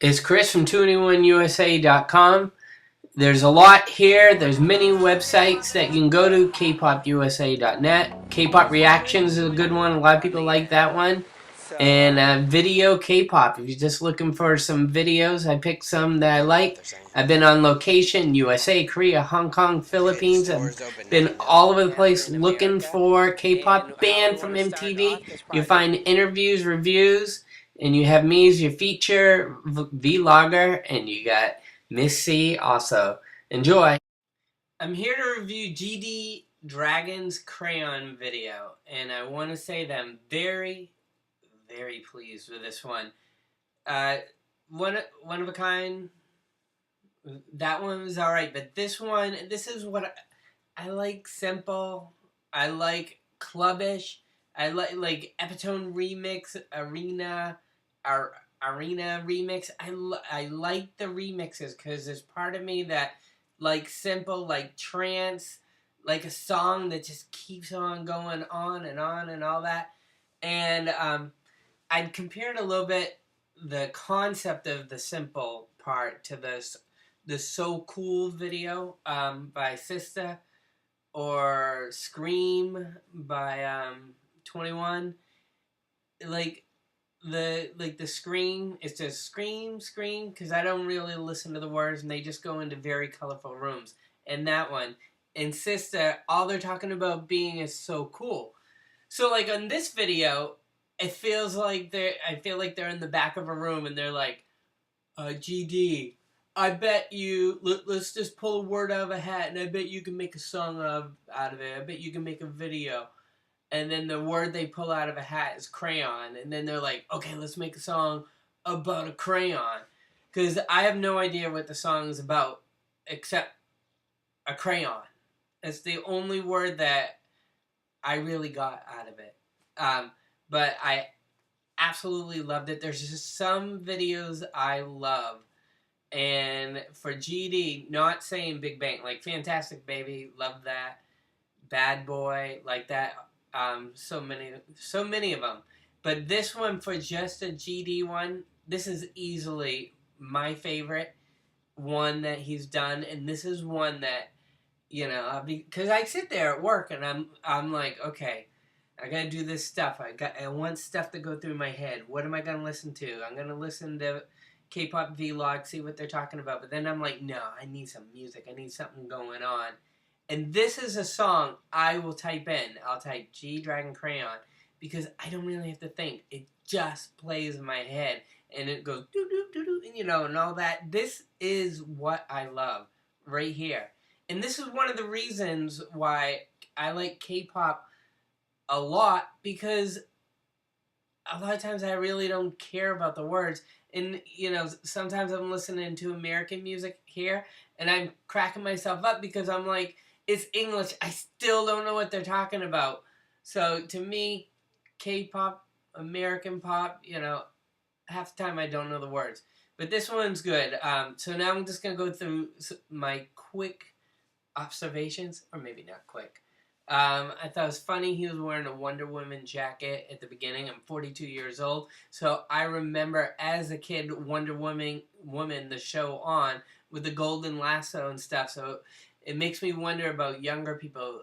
It's Chris from 2anyoneusa.com. There's a lot here. There's many websites that you can go to. kpopusa.net. K-pop Reactions is a good one. A lot of people like that one. And video K-pop. If you're just looking for some videos, I picked some that I like. I've been on location, USA, Korea, Hong Kong, Philippines. I've been all over the place looking for K-pop band from MTV. You find interviews, reviews, and you have me as your feature vlogger, and you got Miss C also. Enjoy! I'm here to review GD Dragon's Crayon video, and I want to say that I'm very pleased with this one. One of a kind. That one was alright, but this one, this is what I like. Simple. I like clubbish. I like Epitone remix, arena remix. I like the remixes because there's part of me that like simple, like trance, like a song that just keeps on going on and on and all that. And I'd compared a little bit the concept of the simple part to the So Cool video by Sista, or Scream by 21. Like the Scream, it's just scream because I don't really listen to the words and they just go into very colorful rooms. And that one, and Sista, all they're talking about being is so cool. So like on this video, it feels like I feel like they're in the back of a room and they're like, GD, I bet you, let's just pull a word out of a hat and I bet you can make a song out of it. I bet you can make a video. And then the word they pull out of a hat is crayon. And then they're like, okay, let's make a song about a crayon. Because I have no idea what the song is about except a crayon. It's the only word that I really got out of it. But I absolutely loved it. There's just some videos I love. And for GD, not saying Big Bang, like Fantastic Baby, love that. Bad Boy, like that. So many of them. But this one, for just a GD one, this is easily my favorite one that he's done. And this is one that, because I sit there at work and I'm like, okay, I gotta do this stuff. I want stuff to go through my head. What am I gonna listen to? I'm gonna listen to K-pop vlog, see what they're talking about. But then I'm like, no, I need some music. I need something going on. And this is a song I will type in. I'll type G Dragon Crayon because I don't really have to think. It just plays in my head and it goes doo doo doo doo, and all that. This is what I love right here. And this is one of the reasons why I like K-pop a lot, because a lot of times I really don't care about the words. And, sometimes I'm listening to American music here and I'm cracking myself up because I'm like, it's English. I still don't know what they're talking about. So to me, K-pop, American pop, half the time I don't know the words. But this one's good. So now I'm just going to go through my quick observations, or maybe not quick. I thought it was funny he was wearing a Wonder Woman jacket at the beginning. I'm 42 years old, so I remember as a kid Wonder Woman, the show on, with the golden lasso and stuff. So it makes me wonder about younger people.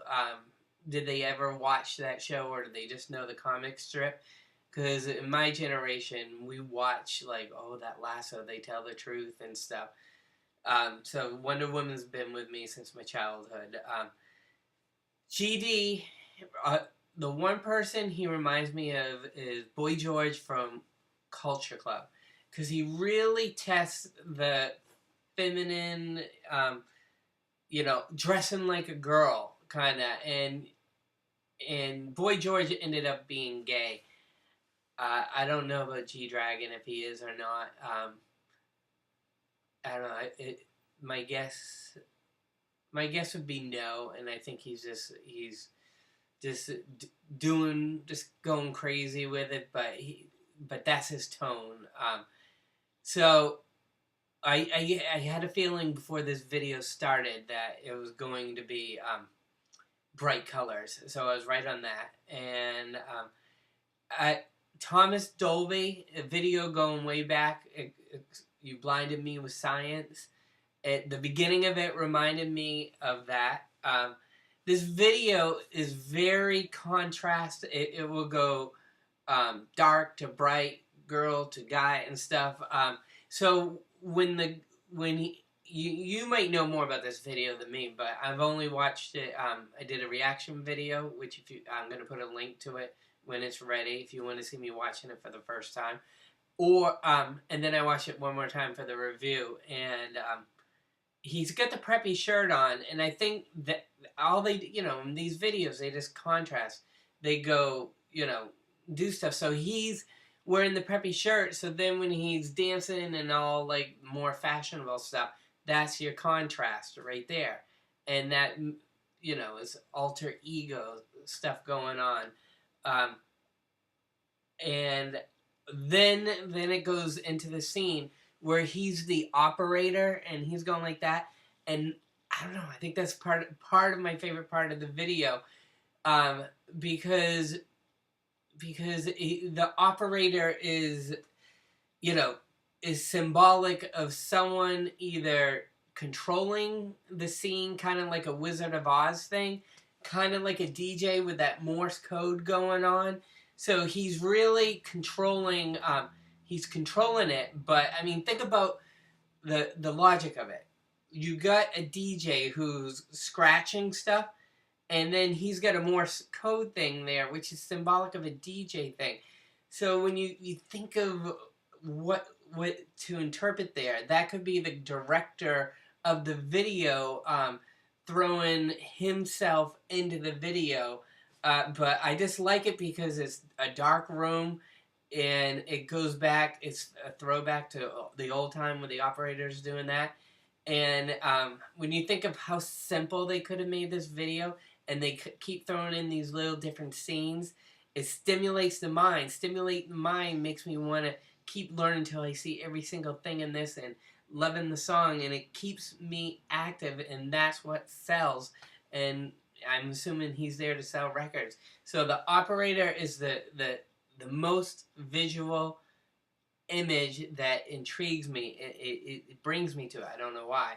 Did they ever watch that show, or did they just know the comic strip? Because in my generation, we watch like, oh, that lasso, they tell the truth and stuff. So Wonder Woman's been with me since my childhood. GD, the one person he reminds me of is Boy George from Culture Club, because he really tests the feminine, dressing like a girl kind of, and Boy George ended up being gay. I don't know about G Dragon if he is or not. I don't know. My guess would be no, and I think he's just going crazy with it, but that's his tone. So I had a feeling before this video started that it was going to be bright colors, so I was right on that. And Thomas Dolby, a video going way back, you blinded me with science. The beginning of it reminded me of that. This video is very contrast. It will go dark to bright, girl to guy and stuff. So when you might know more about this video than me, but I've only watched it. I did a reaction video, which I'm going to put a link to it when it's ready if you want to see me watching it for the first time. Or and then I watched it one more time for the review, and he's got the preppy shirt on, and I think that all they, in these videos, they just contrast. They go, do stuff. So he's wearing the preppy shirt, so then when he's dancing and all, like, more fashionable stuff, that's your contrast right there. And that, is alter ego stuff going on. And then it goes into the scene where he's the operator and he's going like that, and I don't know, I think that's part of my favorite part of the video, because the operator is symbolic of someone either controlling the scene, kind of like a Wizard of Oz thing, kind of like a DJ with that Morse code going on. So he's really controlling. He's controlling it, but I mean, think about the logic of it. You got a DJ who's scratching stuff, and then he's got a Morse code thing there, which is symbolic of a DJ thing. So when you think of what to interpret there, that could be the director of the video throwing himself into the video. But I just like it because it's a dark room, and it goes back, it's a throwback to the old time when the operator's doing that. And when you think of how simple they could have made this video, and they keep throwing in these little different scenes, it stimulates the mind. Stimulate the mind makes me want to keep learning until I see every single thing in this and loving the song, and it keeps me active, and that's what sells. And I'm assuming he's there to sell records. So the operator is the most visual image that intrigues me. It brings me to it. I don't know why.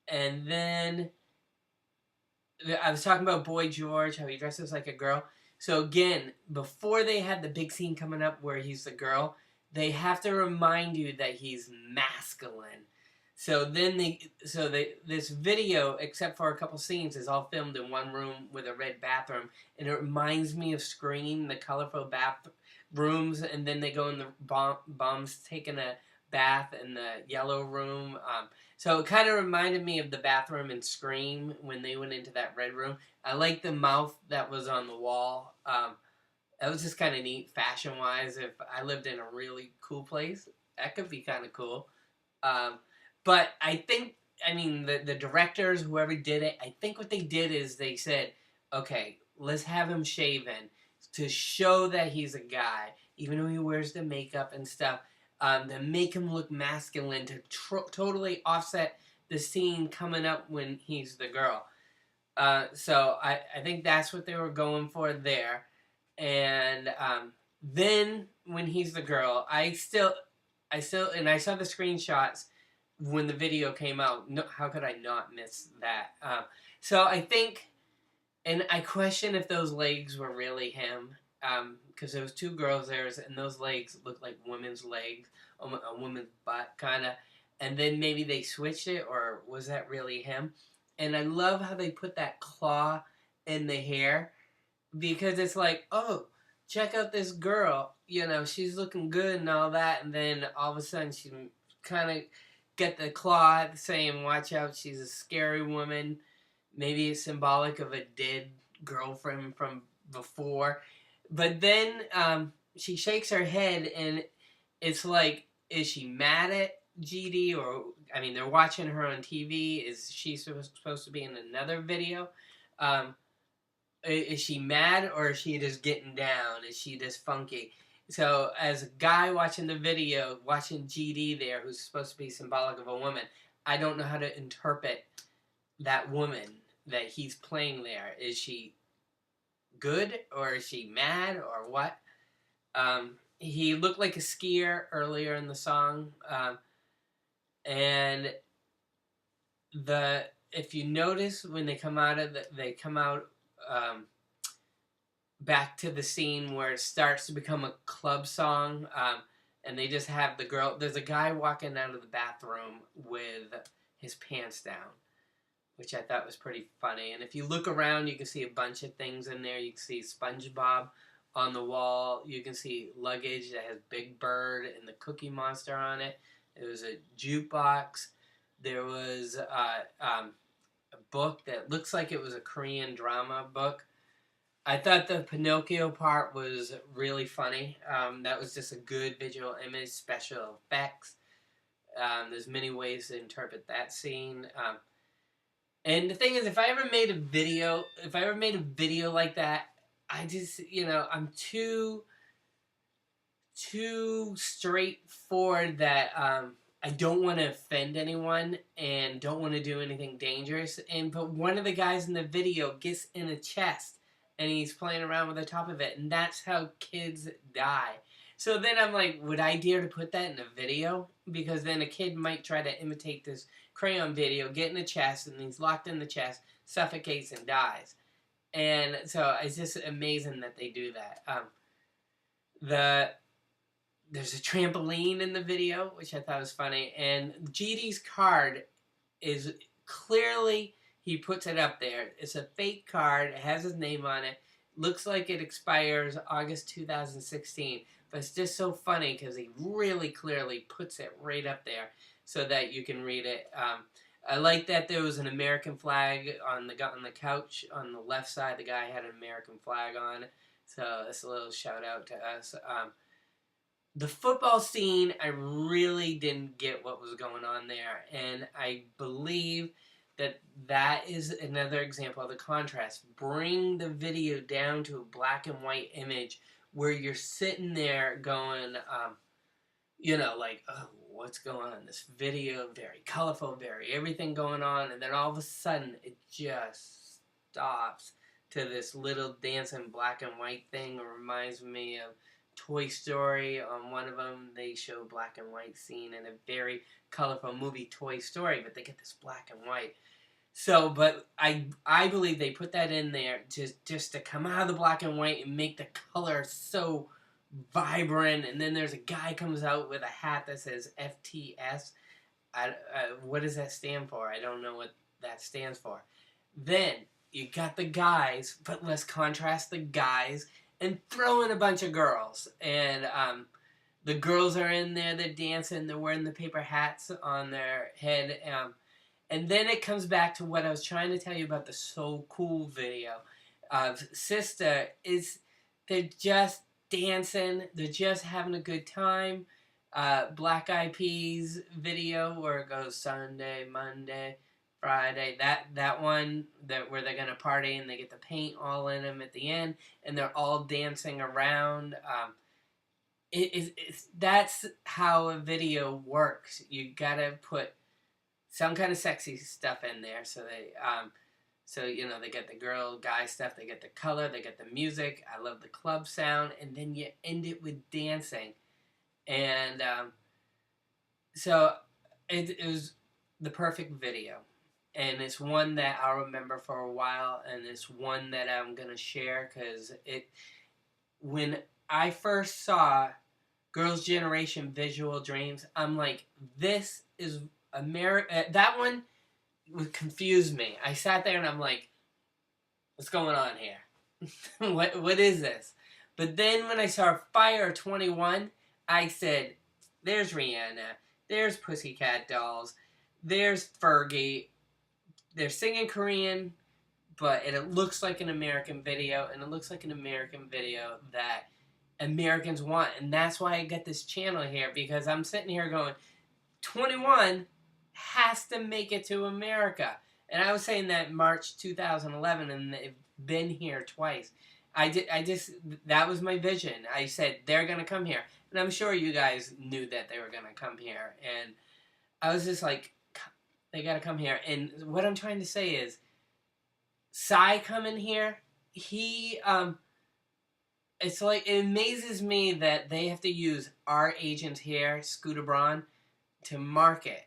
And then I was talking about Boy George, how he dresses like a girl. So again, before they had the big scene coming up where he's the girl, they have to remind you that he's masculine. So then this video, except for a couple scenes, is all filmed in one room with a red bathroom, and it reminds me of Scream, the colorful bathrooms, and then they go in the bombs taking a bath in the yellow room. So it kind of reminded me of the bathroom in Scream when they went into that red room. I like the mouth that was on the wall. That was just kind of neat, fashion-wise. If I lived in a really cool place, that could be kind of cool. But I think, the directors, whoever did it, I think what they did is they said, okay, let's have him shaven to show that he's a guy, even though he wears the makeup and stuff, to make him look masculine, to totally offset the scene coming up when he's the girl. So I think that's what they were going for there. And then when he's the girl, I saw the screenshots when the video came out. No, how could I not miss that? So I think, and I question if those legs were really him, because there was two girls there, and those legs looked like women's legs, a woman's butt, kind of. And then maybe they switched it, or was that really him? And I love how they put that claw in the hair, because it's like, oh, check out this girl, she's looking good and all that, and then all of a sudden she kind of get the claw saying, watch out, she's a scary woman. Maybe it's symbolic of a dead girlfriend from before. But then she shakes her head, and it's like, is she mad at GD? Or, they're watching her on TV. Is she supposed to be in another video? Is she mad, or is she just getting down? Is she just funky? So as a guy watching the video, watching GD there, who's supposed to be symbolic of a woman, I don't know how to interpret that woman that he's playing there. Is she good, or is she mad, or what? he looked like a skier earlier in the song, and the if you notice when they come out of they come out um, back to the scene where it starts to become a club song, and they just have the girl. There's a guy walking out of the bathroom with his pants down, which I thought was pretty funny. And if you look around, you can see a bunch of things in there. You can see SpongeBob on the wall. You can see luggage that has Big Bird and the Cookie Monster on it. There was a jukebox. There was a book that looks like it was a Korean drama book. I thought the Pinocchio part was really funny. That was just a good visual image, special effects. There's many ways to interpret that scene. And the thing is, if I ever made a video like that, I just, I'm too straightforward that I don't want to offend anyone and don't want to do anything dangerous. But one of the guys in the video gets in a chest and he's playing around with the top of it, and that's how kids die. So then I'm like, would I dare to put that in a video? Because then a kid might try to imitate this Crayon video, get in the chest, and he's locked in the chest, suffocates, and dies. And so it's just amazing that they do that. There's a trampoline in the video, which I thought was funny, and GD's card is clearly, he puts it up there. It's a fake card. It has his name on it. Looks like it expires August 2016. But it's just so funny because he really clearly puts it right up there so that you can read it. I like that there was an American flag on the couch on the left side. The guy had an American flag on. So that's a little shout out to us. The football scene, I really didn't get what was going on there. And I believe that is another example of the contrast. Bring the video down to a black and white image where you're sitting there going, like, oh, what's going on? This video, very colorful, very everything going on, and then all of a sudden it just stops to this little dancing black and white thing. It reminds me of Toy Story. On one of them, they show black and white scene in a very colorful movie, Toy Story, but they get this black and white. So, but I believe they put that in there just to come out of the black and white and make the color so vibrant. And then there's a guy comes out with a hat that says FTS. What does that stand for? I don't know what that stands for. Then you got the guys, but let's contrast the guys and throw in a bunch of girls. And the girls are in there, they're dancing, they're wearing the paper hats on their head. And then it comes back to what I was trying to tell you about the So Cool video of Sister. They're just dancing, they're just having a good time. Black Eyed Peas video where it goes Sunday, Monday, Friday. That one where they're gonna party and they get the paint all in them at the end and they're all dancing around. That's how a video works. You gotta put some kind of sexy stuff in there, so they get the girl guy stuff, they get the color, they get the music. I love the club sound, and then you end it with dancing, and so it was the perfect video, and it's one that I'll remember for a while, and it's one that I'm gonna share because when I first saw Girls' Generation Visual Dreams, I'm like, this is that one confused me. I sat there and I'm like, what's going on here? what is this? But then when I saw Fire 21, I said, there's Rihanna, there's Pussycat Dolls, there's Fergie. They're singing Korean, but it looks like an American video, and it looks like an American video that Americans want. And that's why I got this channel here, because I'm sitting here going, 21 has to make it to America. And I was saying that March 2011, and they've been here twice. That was my vision. I said, they're going to come here. And I'm sure you guys knew that they were going to come here. And I was just like, they got to come here. And what I'm trying to say is, Psy coming here, he it's like, it amazes me that they have to use our agent here, Scooter Braun, to market.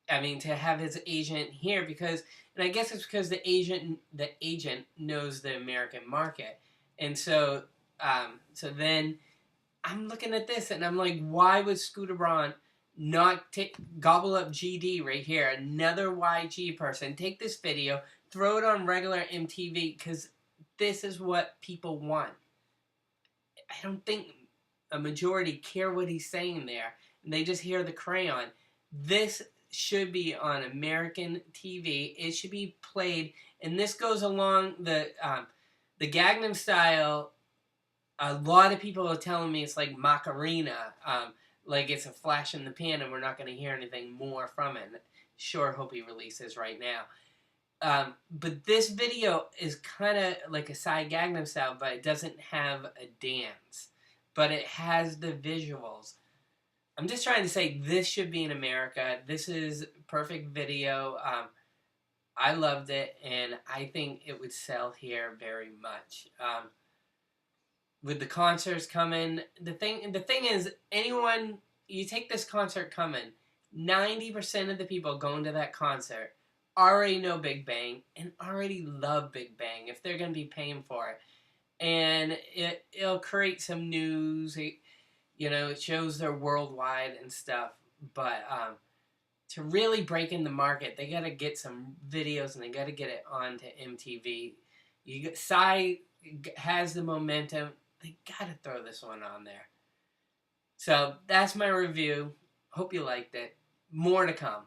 I mean, to have his agent here, because, and I guess it's because the agent knows the American market, and so then I'm looking at this and I'm like, why would Scooter Braun not gobble up GD right here, another YG person, take this video, throw it on regular MTV, because this is what people want. I don't think a majority care what he's saying there. They just hear the Crayon. This should be on American TV. It should be played, and this goes along the Gangnam Style. A lot of people are telling me it's like Macarena, like it's a flash in the pan, and we're not going to hear anything more from it. Sure, hope he releases right now. But this video is kind of like a Psy Gangnam Style, but it doesn't have a dance. But it has the visuals. I'm just trying to say this should be in America. This is perfect video. I loved it, and I think it would sell here very much. With the concerts coming, the thing is, anyone, you take this concert coming, 90% of the people going to that concert already know Big Bang and already love Big Bang if they're going to be paying for it. And it'll create some news. It shows they're worldwide and stuff. But to really break in the market, they got to get some videos and they got to get it onto MTV. Psy has the momentum. They got to throw this one on there. So that's my review. Hope you liked it. More to come.